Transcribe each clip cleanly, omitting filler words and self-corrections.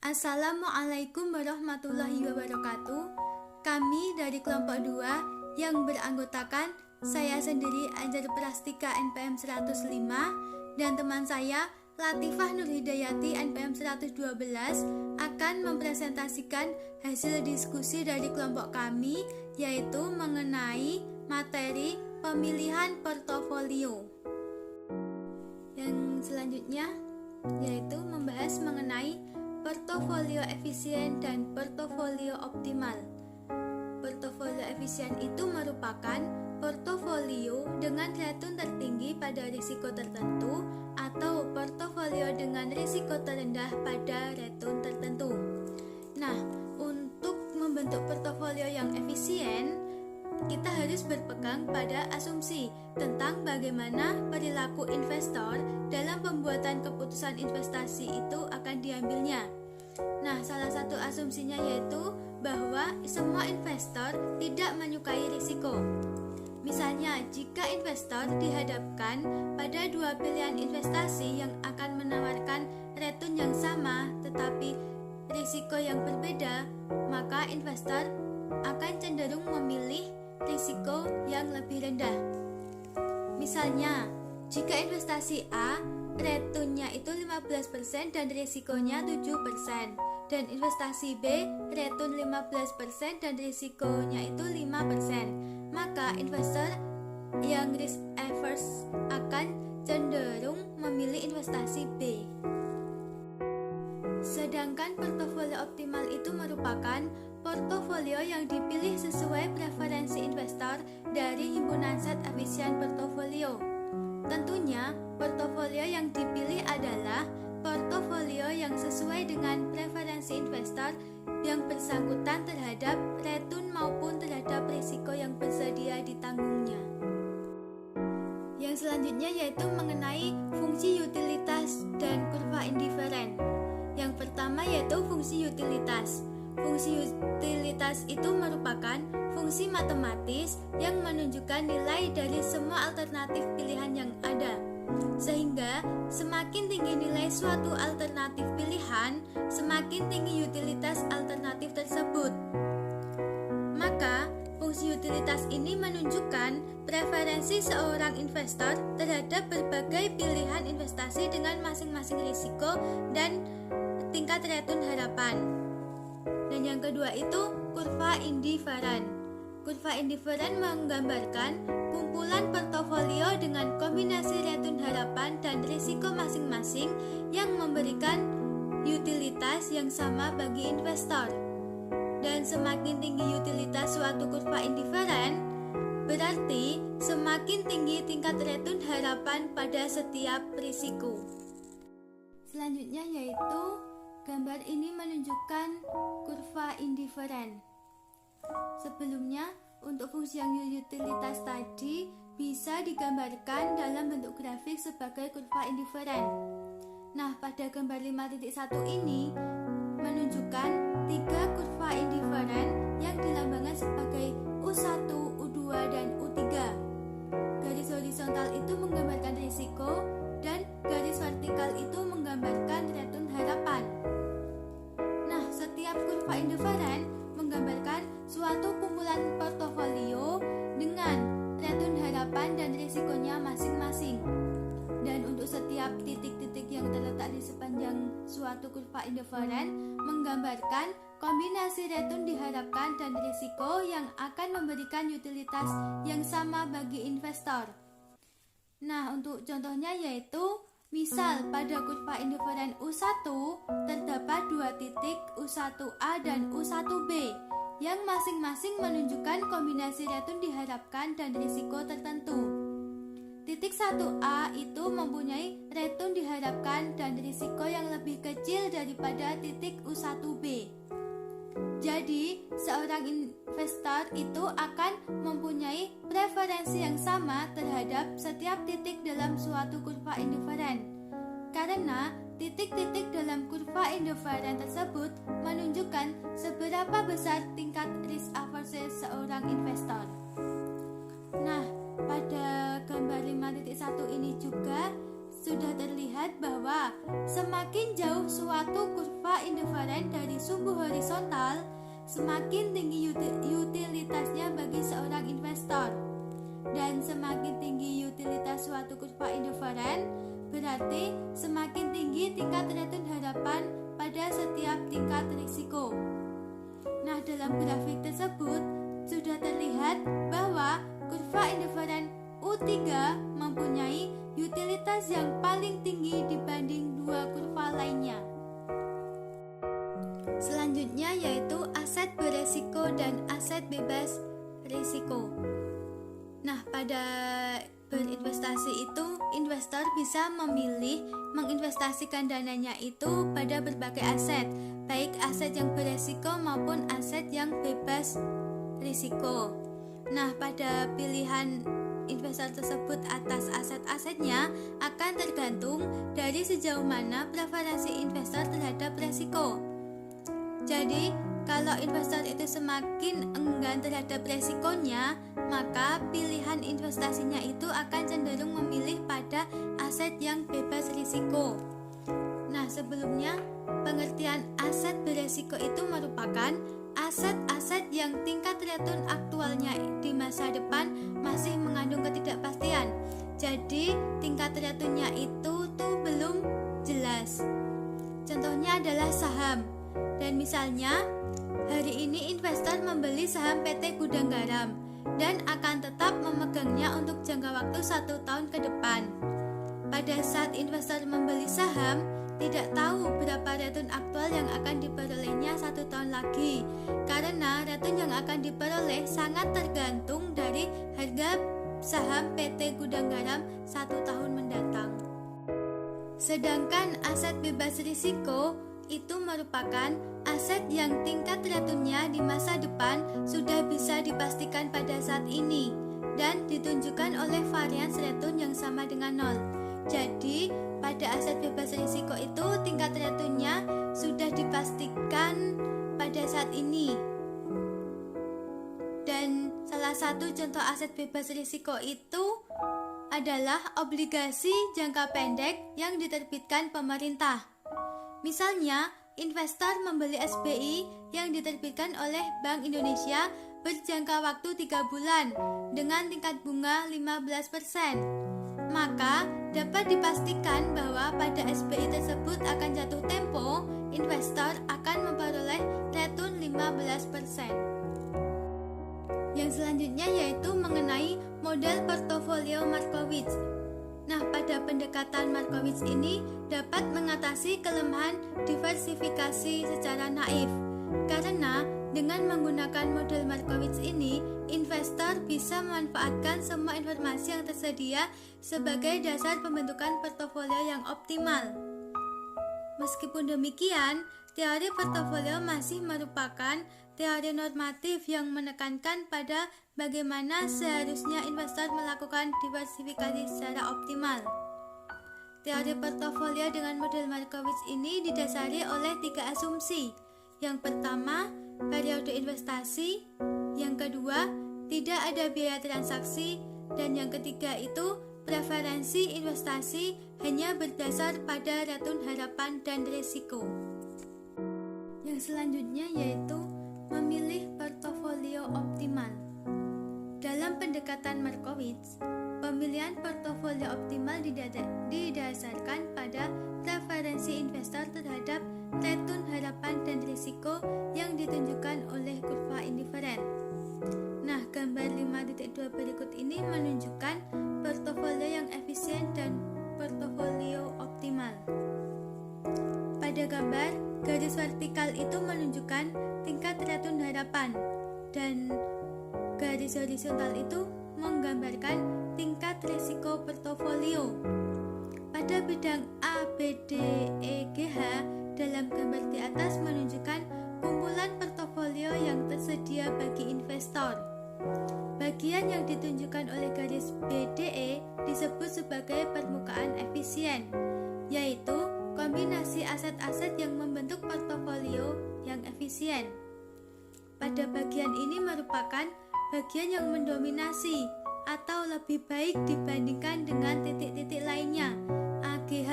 Assalamualaikum warahmatullahi wabarakatuh. Kami dari kelompok 2 yang beranggotakan saya sendiri Anjar Prastika NPM 105 dan teman saya Latifah Nurhidayati NPM 112 akan mempresentasikan hasil diskusi dari kelompok kami, yaitu mengenai materi pemilihan portofolio. Yang selanjutnya yaitu membahas mengenai portofolio efisien dan portofolio optimal. Portofolio efisien itu merupakan portofolio dengan return tertinggi pada risiko tertentu atau portofolio dengan risiko terendah pada return tertentu. Nah, untuk membentuk portofolio yang efisien, kita harus berpegang pada asumsi tentang bagaimana perilaku investor dalam pembuatan keputusan investasi itu akan diambilnya. Nah, salah satu asumsinya yaitu bahwa semua investor tidak menyukai risiko. Misalnya, jika investor dihadapkan pada dua pilihan investasi yang akan menawarkan return yang sama tetapi risiko yang berbeda, maka investor akan cenderung memilih risiko yang lebih rendah. Misalnya, jika investasi A returnnya itu 15% dan risikonya 7%, dan investasi B return 15% dan risikonya itu 5%, maka investor yang risk averse akan cenderung memilih investasi B. Sedangkan portofolio optimal itu merupakan portofolio yang dipilih sesuai preferensi investor dari himpunan set efisien portofolio. Tentunya, portofolio yang dipilih adalah portofolio yang sesuai dengan preferensi investor yang bersangkutan terhadap return maupun terhadap risiko yang bersedia ditanggungnya. Yang selanjutnya yaitu mengenai fungsi utilitas dan kurva indiferen. Yang pertama yaitu fungsi utilitas. Fungsi utilitas itu merupakan fungsi matematis yang menunjukkan nilai dari semua alternatif pilihan yang ada. Sehingga semakin tinggi nilai suatu alternatif pilihan, semakin tinggi utilitas alternatif tersebut. Maka, fungsi utilitas ini menunjukkan preferensi seorang investor terhadap berbagai pilihan investasi dengan masing-masing risiko dan tingkat return harapan. Dan yang kedua itu kurva indiferen. Kurva indiferen menggambarkan kumpulan portofolio dengan kombinasi return harapan dan risiko masing-masing yang memberikan utilitas yang sama bagi investor. Dan semakin tinggi utilitas suatu kurva indiferen, berarti semakin tinggi tingkat return harapan pada setiap risiko. Selanjutnya yaitu gambar ini menunjukkan kurva indiferen. Sebelumnya, untuk fungsi yang utilitas tadi bisa digambarkan dalam bentuk grafik sebagai kurva indiferen. Nah, pada gambar 5.1 ini menunjukkan 3 kurva indiferen yang dilambangkan sebagai U1, U2, dan U3. Garis horizontal itu menggambarkan risiko dan garis vertikal itu menggambarkan return harapan. Nah, setiap kurva indiferen menggambarkan suatu kumpulan portofolio dengan return harapan dan risikonya masing-masing. Dan untuk setiap titik-titik yang terletak di sepanjang suatu kurva indiferen menggambarkan kombinasi return diharapkan dan risiko yang akan memberikan utilitas yang sama bagi investor. Nah, untuk contohnya yaitu misal pada kurva indiferen U1 terdapat 2 titik U1A dan U1B yang masing-masing menunjukkan kombinasi return diharapkan dan risiko tertentu. Titik 1A itu mempunyai return diharapkan dan risiko yang lebih kecil daripada titik U1B. Jadi, seorang investor itu akan mempunyai preferensi yang sama terhadap setiap titik dalam suatu kurva indiferen. Karena titik-titik dalam kurva indiferen tersebut menunjukkan seberapa besar tingkat risk averse seorang investor. Nah, pada gambar 5.1 ini juga sudah terlihat bahwa semakin jauh suatu kurva kurva indiferen dari sumbu horizontal, semakin tinggi utilitasnya bagi seorang investor. Dan semakin tinggi utilitas suatu kurva indiferen, berarti semakin tinggi tingkat return harapan pada setiap tingkat risiko. Nah, dalam grafik tersebut sudah terlihat bahwa kurva indiferen U3 mempunyai utilitas yang paling tinggi dibanding dua kurva lainnya. Selanjutnya yaitu aset beresiko dan aset bebas risiko. Nah, pada berinvestasi itu, investor bisa memilih menginvestasikan dananya itu pada berbagai aset, baik aset yang beresiko maupun aset yang bebas risiko. Nah, pada pilihan investor tersebut atas aset-asetnya akan tergantung dari sejauh mana preferensi investor terhadap resiko. Jadi, kalau investor itu semakin enggan terhadap resikonya, maka pilihan investasinya itu akan cenderung memilih pada aset yang bebas risiko. Nah, sebelumnya pengertian aset beresiko itu merupakan aset-aset yang tingkat return aktualnya di masa depan masih mengandung ketidakpastian. Jadi, tingkat returnnya itu tuh belum jelas. Contohnya adalah saham. Dan misalnya, hari ini investor membeli saham PT Gudang Garam dan akan tetap memegangnya untuk jangka waktu 1 tahun ke depan. Pada saat investor membeli saham, tidak tahu berapa return aktual yang akan diperolehnya 1 tahun lagi, karena return yang akan diperoleh sangat tergantung dari harga saham PT Gudang Garam 1 tahun mendatang. Sedangkan aset bebas risiko itu merupakan aset yang tingkat returnnya di masa depan sudah bisa dipastikan pada saat ini dan ditunjukkan oleh varians return yang sama dengan 0. Jadi, pada aset bebas risiko itu tingkat returnnya sudah dipastikan pada saat ini. Dan salah satu contoh aset bebas risiko itu adalah obligasi jangka pendek yang diterbitkan pemerintah. Misalnya, investor membeli SBI yang diterbitkan oleh Bank Indonesia berjangka waktu 3 bulan dengan tingkat bunga 15%. Maka dapat dipastikan bahwa pada SBI tersebut akan jatuh tempo, investor akan memperoleh return 15%. Yang selanjutnya yaitu mengenai model portofolio Markowitz. Nah, pada pendekatan Markowitz ini dapat mengatasi kelemahan diversifikasi secara naif. Karena dengan menggunakan model Markowitz ini, investor bisa memanfaatkan semua informasi yang tersedia sebagai dasar pembentukan portofolio yang optimal. Meskipun demikian, teori portofolio masih merupakan teori normatif yang menekankan pada bagaimana seharusnya investor melakukan diversifikasi secara optimal. Teori portofolio dengan model Markowitz ini didasari oleh 3 asumsi. Yang pertama, periode investasi. Yang kedua, tidak ada biaya transaksi. Dan yang ketiga itu, preferensi investasi hanya berdasar pada return harapan dan risiko. Yang selanjutnya yaitu memilih portofolio optimal. Dalam pendekatan Markowitz, pemilihan portofolio optimal didasarkan pada preferensi investor terhadap return harapan dan risiko yang ditunjukkan oleh kurva indiferen. Nah, gambar 5.2 berikut ini menunjukkan portofolio yang efisien dan portofolio optimal. Pada gambar, garis vertikal itu menunjukkan tingkat return harapan dan garis horizontal itu menggambarkan tingkat risiko portofolio. Pada bidang A, B, D, E, G, H dalam gambar di atas menunjukkan kumpulan portofolio yang tersedia bagi investor. Bagian yang ditunjukkan oleh garis BDE disebut sebagai permukaan efisien, yaitu kombinasi aset-aset yang membentuk portofolio yang efisien. Pada bagian ini merupakan bagian yang mendominasi atau lebih baik dibandingkan dengan titik-titik lainnya, AGH.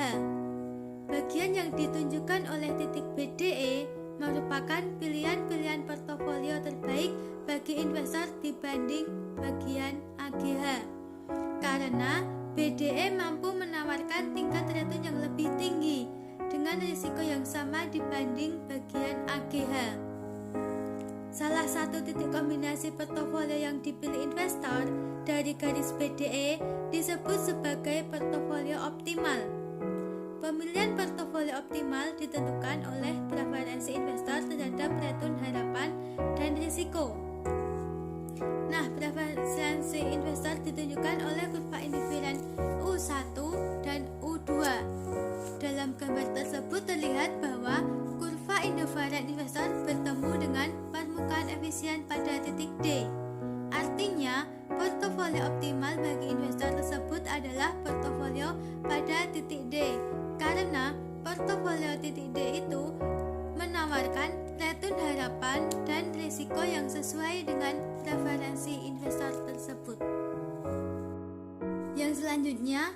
Bagian yang ditunjukkan oleh titik BDE merupakan pilihan-pilihan portofolio terbaik bagi investor dibanding bagian AGH. Karena BDE mampu menawarkan tingkat return yang lebih tinggi dengan risiko yang sama dibanding bagian AGH. Salah satu titik kombinasi portofolio yang dipilih investor dari garis BDE disebut sebagai portofolio optimal. Pemilihan portofolio optimal ditentukan oleh preferensi investor terhadap return harapan dan risiko. Nah, preferensi investor ditunjukkan oleh kurva indiferen U1 dan U2. Dalam gambar tersebut terlihat bahwa kurva indiferen investor bertemu dengan permukaan efisien pada titik D. Artinya, portofolio optimal bagi investor tersebut adalah portofolio pada titik D, karena portofolio titik D itu menawarkan return harapan dan risiko yang sesuai dengan preferensi investor tersebut. Yang selanjutnya,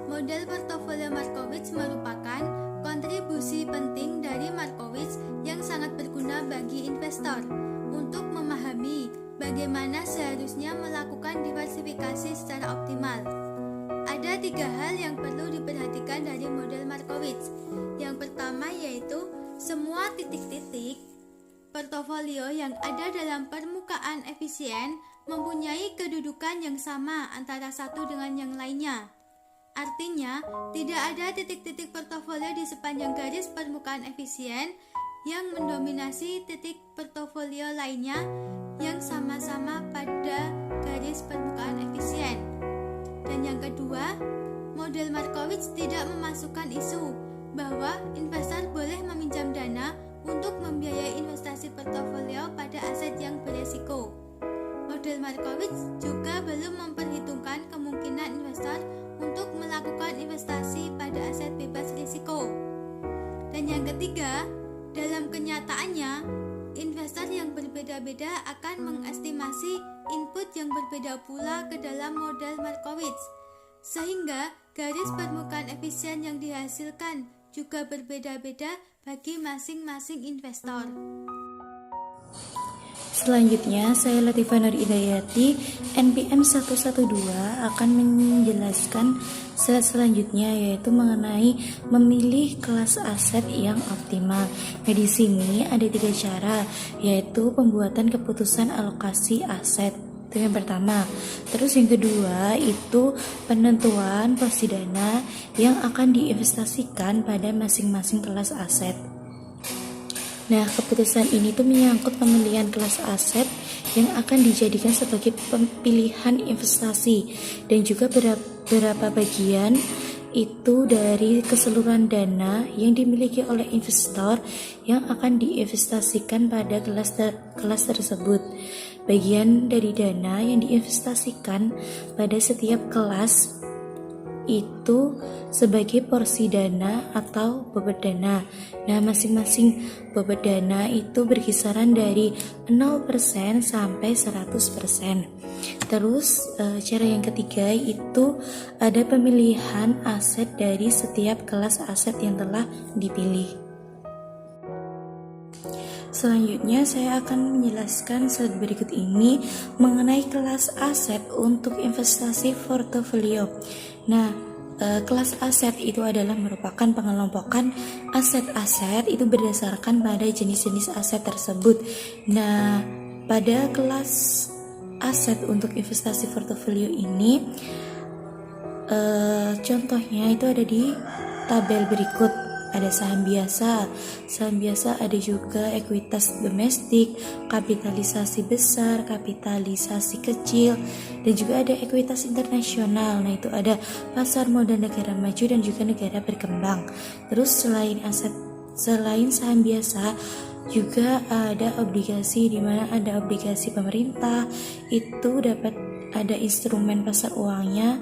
model portofolio Markowitz merupakan kontribusi penting dari Markowitz yang sangat berguna bagi investor untuk memahami bagaimana seharusnya melakukan diversifikasi secara optimal. Ada 3 hal yang perlu diperhatikan dari model Markowitz. Yang pertama yaitu semua titik-titik portofolio yang ada dalam permukaan efisien mempunyai kedudukan yang sama antara satu dengan yang lainnya. Artinya, tidak ada titik-titik portofolio di sepanjang garis permukaan efisien yang mendominasi titik portofolio lainnya yang sama-sama pada garis permukaan efisien. Dan yang kedua, model Markowitz tidak memasukkan isu bahwa investor boleh meminjam dana untuk membiayai investasi portofolio pada aset yang beresiko. Model Markowitz juga belum memperhitungkan kemungkinan investor untuk melakukan investasi pada aset bebas risiko. Dan yang ketiga, dalam kenyataannya, investor yang berbeda-beda akan mengestimasi input yang berbeda pula ke dalam model Markowitz, sehingga garis permukaan efisien yang dihasilkan juga berbeda-beda bagi masing-masing investor. Selanjutnya, saya Latifah Nur Hidayati, NPM 112 akan menjelaskan slide selanjutnya, yaitu mengenai memilih kelas aset yang optimal. Nah, di sini ada 3 cara, yaitu pembuatan keputusan alokasi aset. Itu yang pertama. Terus yang kedua itu penentuan porsi dana yang akan diinvestasikan pada masing-masing kelas aset. Nah, keputusan ini tuh menyangkut pemilihan kelas aset yang akan dijadikan sebagai pilihan investasi dan juga beberapa bagian itu dari keseluruhan dana yang dimiliki oleh investor yang akan diinvestasikan pada kelas tersebut. Bagian dari dana yang diinvestasikan pada setiap kelas itu sebagai porsi dana atau bobot dana. Nah, masing-masing bobot dana itu berkisaran dari 0% sampai 100%. Terus cara yang ketiga itu ada pemilihan aset dari setiap kelas aset yang telah dipilih. Selanjutnya saya akan menjelaskan slide berikut ini mengenai kelas aset untuk investasi portofolio. Nah, kelas aset itu adalah merupakan pengelompokan aset-aset itu berdasarkan pada jenis-jenis aset tersebut. Nah, pada kelas aset untuk investasi portofolio ini contohnya itu ada di tabel berikut. Ada saham biasa ada juga ekuitas domestik, kapitalisasi besar, kapitalisasi kecil, dan juga ada ekuitas internasional. Nah, itu ada pasar modal negara maju dan juga negara berkembang. Terus selain saham biasa juga ada obligasi, di mana ada obligasi pemerintah, itu dapat ada instrumen pasar uangnya,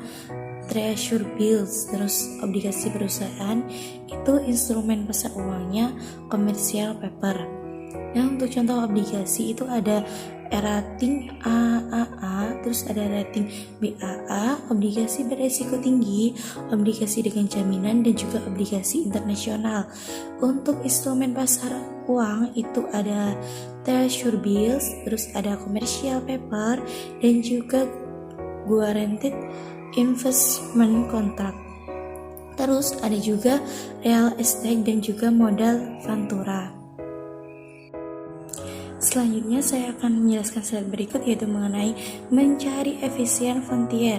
treasury bills, terus obligasi perusahaan itu instrumen pasar uangnya commercial paper. Nah, untuk contoh obligasi itu ada rating AAA, terus ada rating BAA, obligasi beresiko tinggi, obligasi dengan jaminan, dan juga obligasi internasional. Untuk instrumen pasar uang itu ada treasury bills, terus ada commercial paper, dan juga guaranteed investment contract. Terus ada juga real estate dan juga modal ventura. Selanjutnya saya akan menjelaskan slide berikut, yaitu mengenai mencari efisien frontier,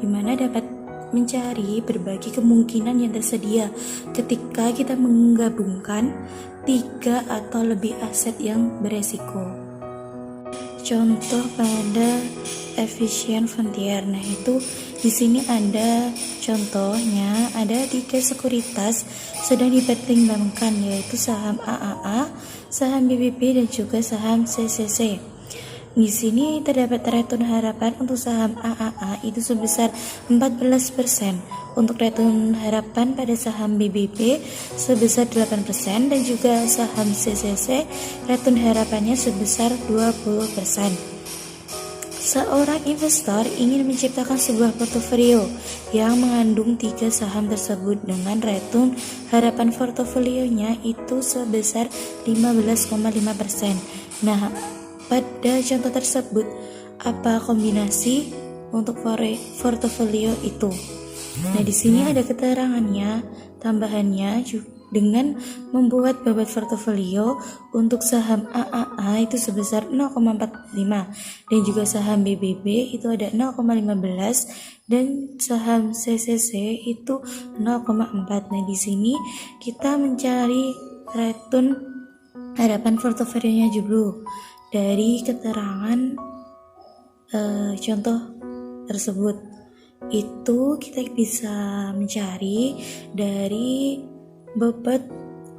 di mana dapat mencari berbagai kemungkinan yang tersedia ketika kita menggabungkan 3 atau lebih aset yang beresiko. Contoh pada efisien frontier. Nah, itu di sini ada contohnya, ada 3 sekuritas sedang dipertimbangkan, yaitu saham AAA, saham BBB, dan juga saham CCC. Di sini terdapat return harapan untuk saham AAA itu sebesar 14%, untuk return harapan pada saham BBB sebesar 8%, dan juga saham CCC return harapannya sebesar 20%. Seorang investor ingin menciptakan sebuah portofolio yang mengandung 3 saham tersebut dengan return harapan portofolionya itu sebesar 15,5%. Nah, pada contoh tersebut, apa kombinasi untuk portofolio itu? Nah, di sini ada keterangannya, tambahannya dengan membuat bobot portofolio untuk saham AAA itu sebesar 0,45, dan juga saham BBB itu ada 0,15, dan saham CCC itu 0,4. Nah, di sini kita mencari return harapan portofolionya dulu dari keterangan contoh tersebut. Itu kita bisa mencari dari bobot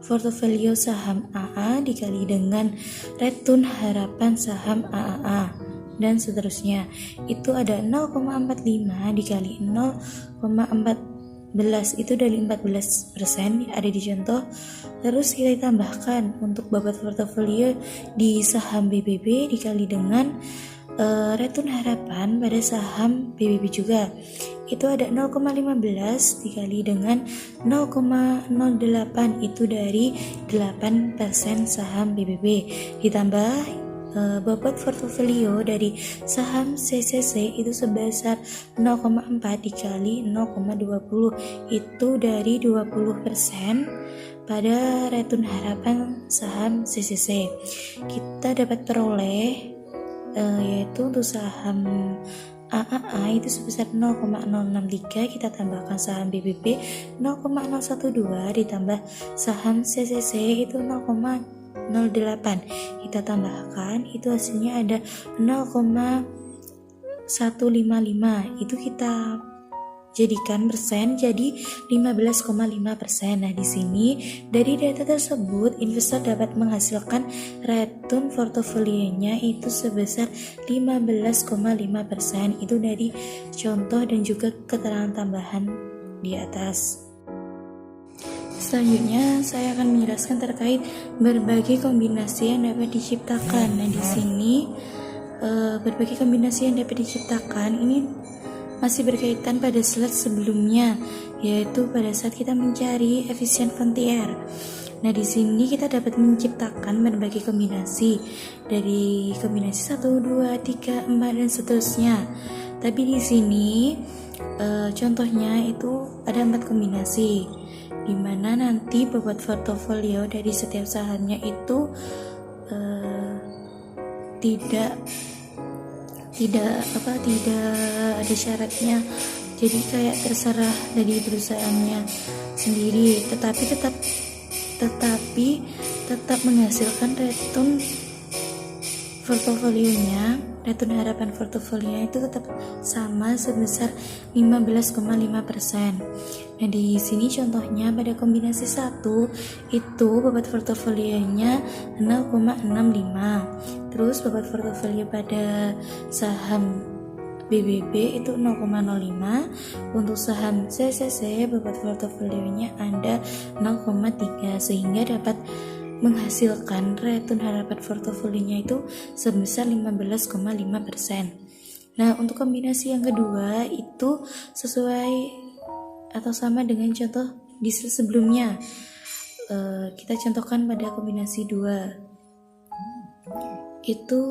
portofolio saham AA dikali dengan return harapan saham AAA, dan seterusnya. Itu ada 0,45 dikali 0,14, itu dari 14% ada di contoh. Terus kita tambahkan untuk bobot portofolio di saham BBB dikali dengan return harapan pada saham BBB juga. Itu ada 0,15 dikali dengan 0,08, itu dari 8% saham BBB, ditambah bobot portofolio dari saham CCC itu sebesar 0,4 dikali 0,20, itu dari 20% pada return harapan saham CCC. Kita dapat peroleh yaitu untuk saham AAA itu sebesar 0,063, kita tambahkan saham BBB 0,012, ditambah saham CCC itu 0,08, kita tambahkan, itu hasilnya ada 0,155, itu kita jadikan persen jadi 15,5%. Nah, di sini dari data tersebut investor dapat menghasilkan return portofolionya itu sebesar 15,5%, itu dari contoh dan juga keterangan tambahan di atas. Selanjutnya saya akan menjelaskan terkait berbagai kombinasi yang dapat diciptakan. Nah, di sini berbagai kombinasi yang dapat diciptakan ini masih berkaitan pada slide sebelumnya, yaitu pada saat kita mencari efisien frontier. Nah, di sini kita dapat menciptakan berbagai kombinasi dari kombinasi 1, 2, 3, 4 dan seterusnya. Tapi di sini contohnya itu ada 4 kombinasi, di mana nanti bobot portofolio dari setiap sahamnya itu tidak ada syaratnya, jadi kayak terserah dari perusahaannya sendiri, tetapi tetap menghasilkan return portofolionya, return harapan portofolionya itu tetap sama sebesar 15,5%. Nah, di sini contohnya pada kombinasi 1 itu bobot portofolionya 0,65. Terus bobot portofolio pada saham BBB itu 0,05. Untuk saham CCC bobot portofolionya ada 0,3, sehingga dapat menghasilkan return harapan portofolionya itu sebesar 15,5%. Nah, untuk kombinasi yang kedua itu sesuai atau sama dengan contoh di sebelumnya. Kita contohkan pada kombinasi 2. Itu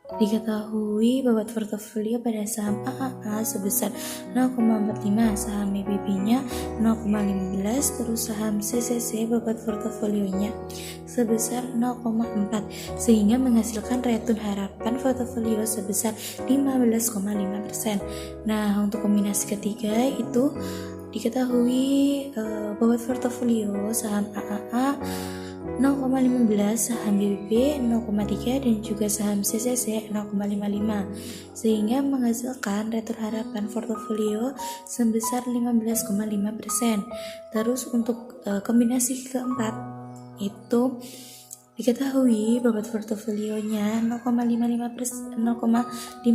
diketahui bobot portofolio pada saham AAA sebesar 0,45, saham BBB-nya 0,15, terus saham CCC bobot portofolionya sebesar 0,4, sehingga menghasilkan return harapan portofolio sebesar 15,5%. Nah, untuk kombinasi ketiga itu diketahui bobot portofolio saham AAA 0,15, saham BBB 0,3, dan juga saham CCC 0,55, sehingga menghasilkan return harapan portofolio sebesar 15,5%. Terus untuk kombinasi keempat itu diketahui bobot portofolionya 0,55,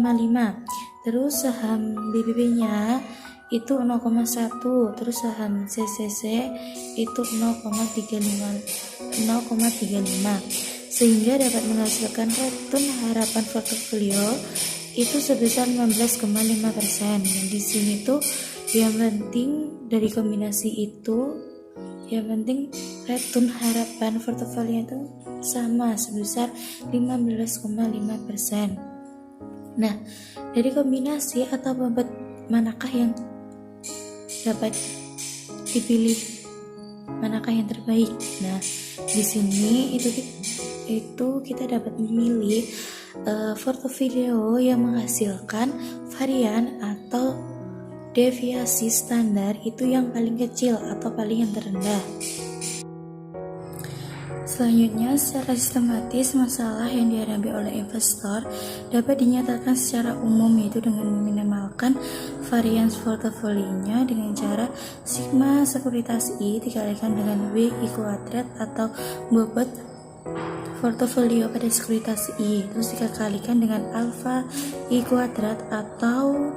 terus saham BBB-nya itu 0,1, terus saham CCC itu 0,35, sehingga dapat menghasilkan return harapan portofolio itu sebesar 15,5%. Dan di sini tuh yang penting dari kombinasi itu, yang penting return harapan portofolio itu sama sebesar 15,5%. Nah, dari kombinasi atau bobot manakah yang dapat dipilih, manakah yang terbaik? Nah, di sini itu kita dapat memilih portofolio yang menghasilkan varian atau deviasi standar itu yang paling kecil atau paling yang terendah. Selanjutnya, secara sistematis masalah yang dihadapi oleh investor dapat dinyatakan secara umum, yaitu dengan meminimalkan varians portofolionya dengan cara sigma sekuritas I dikalikan dengan WI kuadrat atau bobot portofolio pada sekuritas I, terus dikalikan dengan alfa I kuadrat atau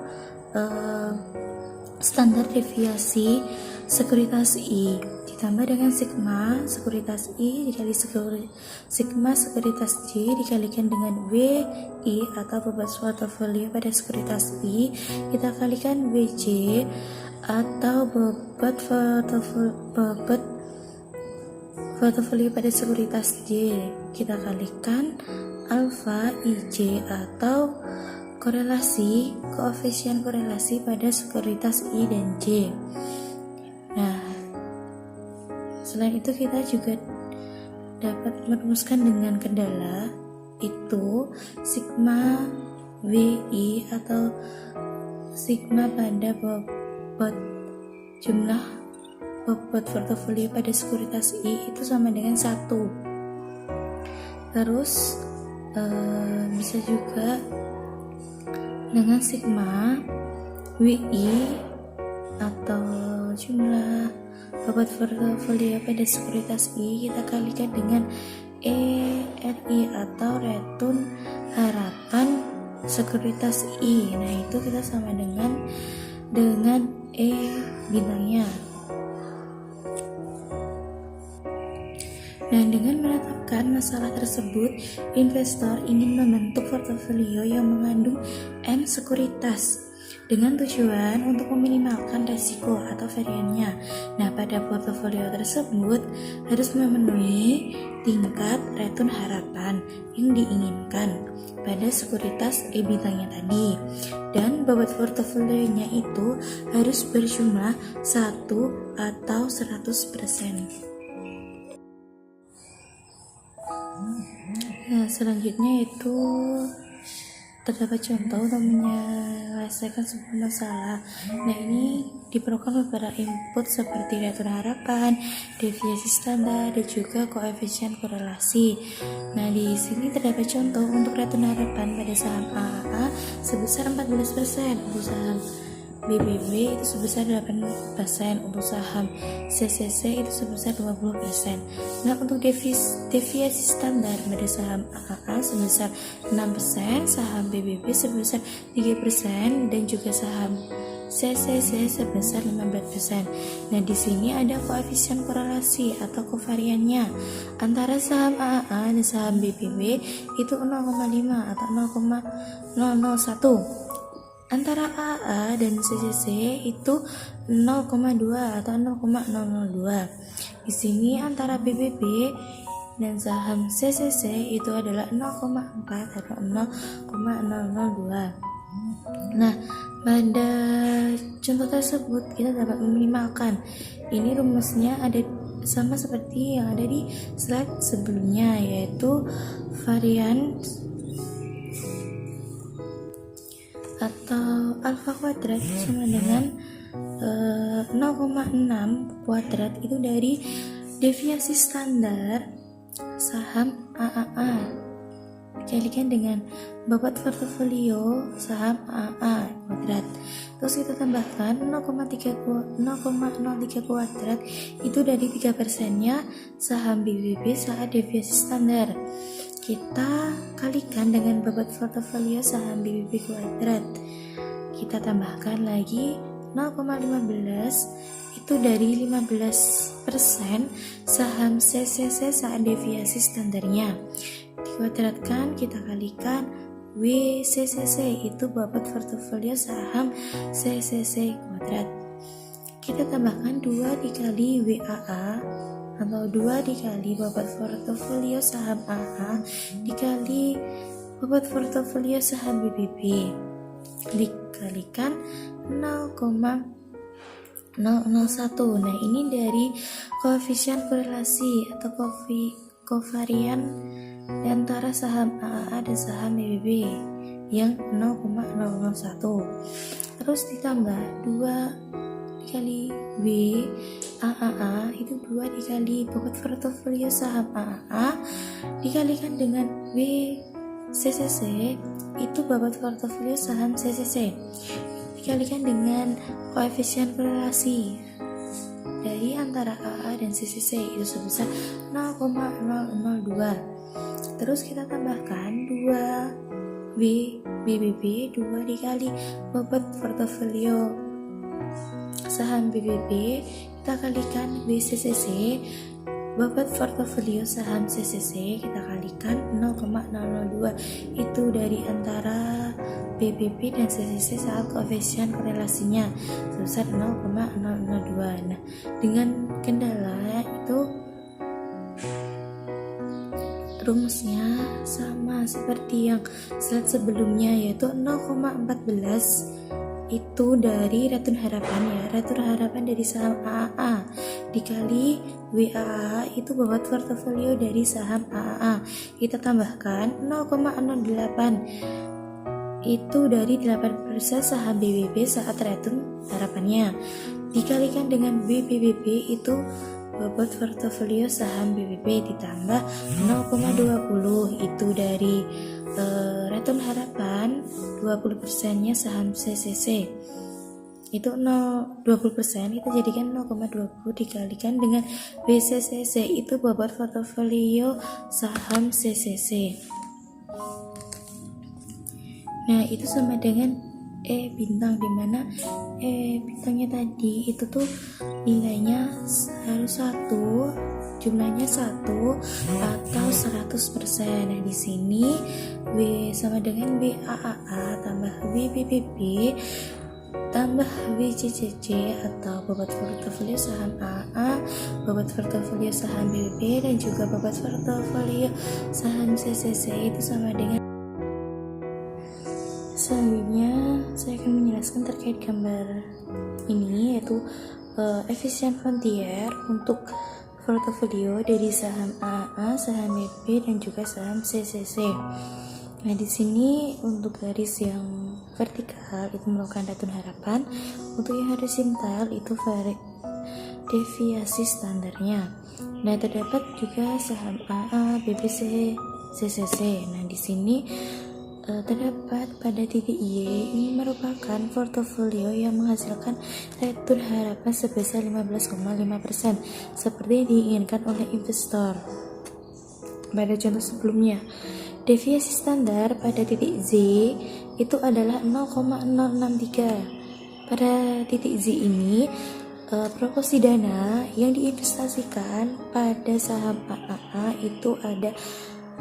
standar deviasi sekuritas I, ditambah dengan sigma sekuritas I dikali sigma sekuritas J dikalikan dengan WI atau bobot portofolio pada sekuritas I, kita kalikan WJ atau bobot portofolio pada sekuritas J, kita kalikan alfa IJ atau koefisien korelasi pada sekuritas I dan J. Nah, selain itu kita juga dapat merumuskan dengan kendala itu sigma WI atau sigma pada bobot jumlah bobot portofolio pada sekuritas I itu sama dengan 1. Terus bisa juga dengan sigma WI atau jumlah bobot portofolio pada sekuritas I kita kalikan dengan ERI atau return harapan sekuritas I. Nah, itu kita sama dengan E bintangnya. Dan dengan menetapkan masalah tersebut, investor ingin membentuk portofolio yang mengandung M sekuritas dengan tujuan untuk meminimalkan resiko atau variannya. Nah, pada portofolio tersebut harus memenuhi tingkat return harapan yang diinginkan pada sekuritas E bintangnya tadi, dan bobot portofolionya itu harus berjumlah 1 atau 100%. Nah, selanjutnya itu terdapat contoh untuk menyelesaikan sebuah masalah. Nah, ini diperlukan beberapa input seperti return harapan, deviasi standar, dan juga koefisien korelasi. Nah, di sini terdapat contoh untuk return harapan pada saham AAA sebesar 14%, untuk saham BBB itu sebesar 8%, untuk saham CCC itu sebesar 20%. Nah, untuk deviasi standar pada saham AAA sebesar 6%, saham BBB sebesar 3%, dan juga saham CCC sebesar 15%. Nah, di sini ada koefisien korelasi atau kovariannya antara saham AAA dan saham BBB itu 0,5 atau 0,001. Antara AA dan CCC itu 0,2 atau 0,002. Di sini antara BBB dan saham CCC itu adalah 0,4 atau 0,002. Nah, pada contoh tersebut kita dapat meminimalkan. Ini rumusnya ada sama seperti yang ada di slide sebelumnya, yaitu varian atau alfa kuadrat sama dengan 0,6 kuadrat itu dari deviasi standar saham AAA dikalikan dengan bobot portofolio saham AA kuadrat. Terus kita tambahkan 0,03 kuadrat itu dari 3%-nya saham BBB saat deviasi standar. Kita kalikan dengan bobot portofolio saham BBB kuadrat. Kita tambahkan lagi 0,15 itu dari 15% saham CCC saat deviasi standarnya. Dikuadratkan, kita kalikan WCCC itu bobot portofolio saham CCC kuadrat. Kita tambahkan 2 dikali WAA atau 2 dikali bobot portofolio saham AA dikali bobot portofolio saham BBB dikalikan 0,001. Nah, ini dari koefisien korelasi atau kovarian di antara saham AAA dan saham BBB yang 0,001. Terus ditambah 2 dikali W AAA itu 2 dikali bobot portofolio saham AAA dikalikan dengan W CCC itu bobot portofolio saham CCC dikalikan dengan koefisien korelasi dari antara AA dan CCC itu sebesar 0,002. Terus kita tambahkan 2 BBB 2 dikali bobot portofolio saham BBB kita kalikan WCCC bobot portofolio saham CCC kita kalikan 0,002 itu dari antara BBB dan CCC saat koefisien korelasinya sebesar 0,002. Nah, dengan kendala itu rumusnya sama seperti yang slide sebelumnya, yaitu 0,14 itu dari return harapan ya, return harapan dari saham AAA dikali WAA itu bobot portofolio dari saham AAA kita tambahkan 0,08 itu dari 8% saham BBB saat return harapannya dikalikan dengan BBB itu bobot portofolio saham BBB ditambah 0,20 itu dari return harapan 20% nya saham CCC itu 20% kita jadikan 0,20 dikalikan dengan BCCC itu bobot portofolio saham CCC. Nah, itu sama dengan bintang, dimana bintangnya tadi itu tuh nilainya harus 1, jumlahnya 1 atau 100%. Nah, di sini W sama dengan WAAA tambah WBBB tambah WCCC atau bobot portofolio saham AA, bobot portofolio saham BBB dan juga bobot portofolio saham CCC itu sama dengan. Selanjutnya saya akan menjelaskan terkait gambar ini, yaitu efisien frontier untuk portofolio dari saham AA, saham BB dan juga saham CCC. Nah, di sini untuk garis yang vertikal itu merupakan return harapan, untuk yang horizontal itu deviasi standarnya. Nah, terdapat juga saham AA, BBC, CCC. Nah, di sini terdapat pada titik Y ini merupakan portofolio yang menghasilkan return harapan sebesar 15,5% seperti yang diinginkan oleh investor. Pada contoh sebelumnya, deviasi standar pada titik Z itu adalah 0,063 Pada titik Z ini, proporsi dana yang diinvestasikan pada saham AAA itu ada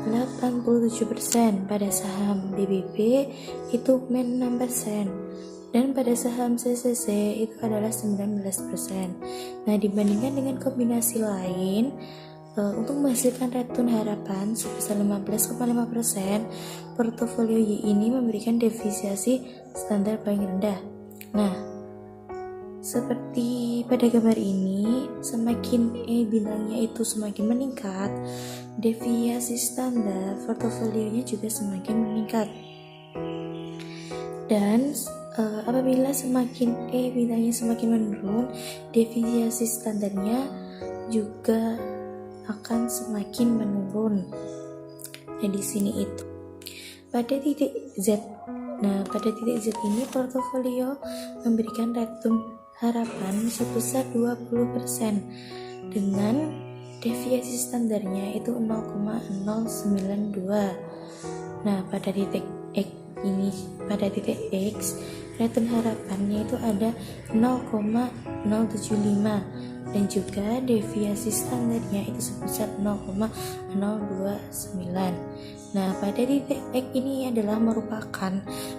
87%, pada saham BBB itu 6%, dan pada saham CCC itu adalah 19%. Nah, dibandingkan dengan kombinasi lain, untuk menghasilkan return harapan sebesar 15,5%, portofolio Y ini memberikan defisiasi standar paling rendah. Nah, seperti pada gambar ini, semakin E bilangnya itu semakin meningkat, deviasi standar portofolionya juga semakin meningkat. Dan apabila semakin E bilangnya semakin menurun, deviasi standarnya juga akan semakin menurun. Nah, di sini itu pada titik Z. Nah, pada titik Z ini portofolio memberikan return harapan sebesar 20% dengan deviasi standarnya itu 0,092. Nah, pada titik X ini, pada titik X, return harapannya itu ada 0,075 dan juga deviasi standarnya itu sebesar 0,029. Nah, pada titik X ini adalah merupakan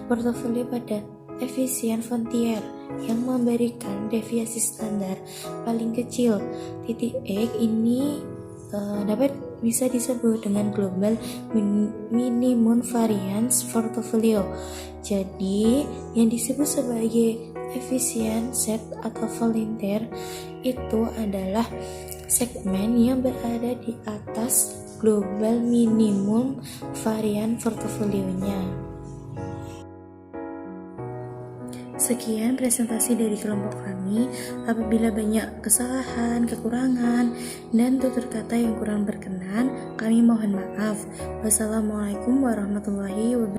portofolio pada efisien frontier yang memberikan deviasi standar paling kecil. Titik X ini dapat bisa disebut dengan global minimum variance portfolio. Jadi, yang disebut sebagai efisien set atau volunteer itu adalah segmen yang berada di atas global minimum variance portofolionya. Sekian presentasi dari kelompok kami. Apabila banyak kesalahan, kekurangan, dan tutur kata yang kurang berkenan, kami mohon maaf. Wassalamualaikum warahmatullahi wabarakatuh.